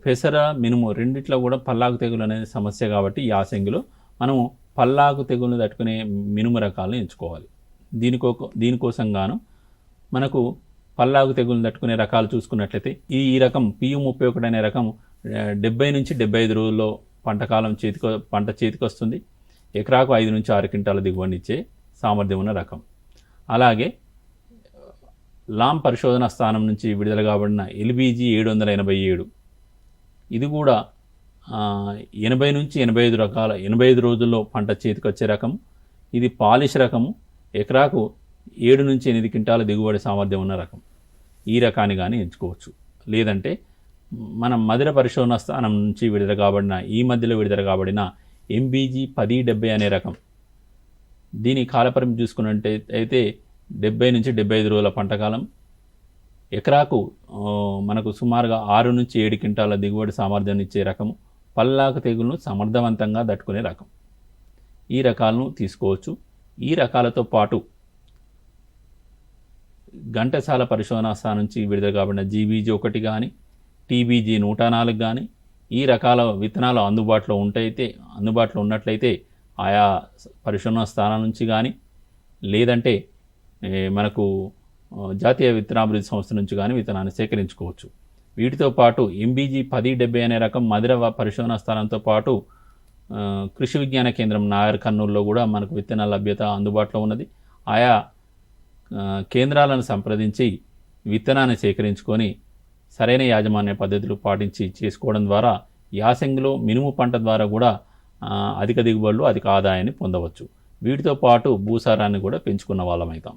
పెసర మినుము రెండిట్లో కూడా పల్లాకు తెగులు అనేది సమస్య కాబట్టి ఈ యాసంగిలో మనము పల్లాకు తెగులను తట్టుకునే మినుము రకాలను ఎంచుకోవాలి. దీనికోసం గాను మనకు పల్లాకు తెగులను తట్టుకునే రకాలు చూసుకున్నట్లయితే ఈ రకం PU31 అనే రకం 70 నుంచి 75 రోజుల్లో పంట చేతికి వస్తుంది. ఎకరాకు 5 నుంచి 6 క్వింటాల దిగుబడినిచ్చే సామర్థ్యం ఉన్న రకం. అలాగే లాం పరిశోధన స్థానం నుంచి విడుదల కాబడిన LBG 787 ఇది కూడా 80 నుంచి 85 రోజుల్లో పంట చేతికి వచ్చే రకం. ఇది పాలిష్ రకము. ఎకరాకు 7 నుంచి 8 క్వింటాల దిగుబడి సామర్థ్యం ఉన్న రకం. ఈ రకాన్ని కానీ ఎంచుకోవచ్చు. లేదంటే మనం మదిర పరిశోధన స్థానం నుంచి ఈ మధ్యలో విడుదల కాబడిన MBG 1070 అనే రకం. దీని కాలపరిమితి చూసుకున్నట్టయితే 70 నుంచి 75 రోజుల పంటకాలం. ఎకరాకు మనకు సుమారుగా 6 నుంచి 7 క్వింటాల దిగుబడి సామర్థ్యాన్ని ఇచ్చే రకము. పల్లాకు తెగులను సమర్థవంతంగా తట్టుకునే రకం. ఈ రకాలను తీసుకోవచ్చు. ఈ రకాలతో పాటు ఘంటసాల పరిశోధనా స్థానం నుంచి విడుదల కాబడిన GBG 1 కానీ TBG 104 కానీ ఈ రకాల విత్తనాలు అందుబాటులో ఉన్నట్లయితే ఆయా పరిశోధనా స్థానాల నుంచి కానీ లేదంటే మనకు జాతీయ విత్తనాభివృద్ధి సంస్థ నుంచి కానీ విత్తనాన్ని సేకరించుకోవచ్చు. వీటితో పాటు MBG 1070 అనే రకం మదిర పరిశోధనా స్థానంతో పాటు కృషి విజ్ఞాన కేంద్రం నాగర్ కర్నూలులో కూడా మనకు విత్తనాల లభ్యత అందుబాటులో ఉన్నది. ఆయా కేంద్రాలను సంప్రదించి విత్తనాన్ని సేకరించుకొని సరైన యాజమాన్య పద్ధతులు పాటించి చేసుకోవడం ద్వారా యాసంగిలో మినుము పంట ద్వారా కూడా అధిక దిగుబడులు, అధిక ఆదాయాన్ని పొందవచ్చు. వీటితో పాటు భూసారాన్ని కూడా పెంచుకున్న వాళ్ళమవుతాం.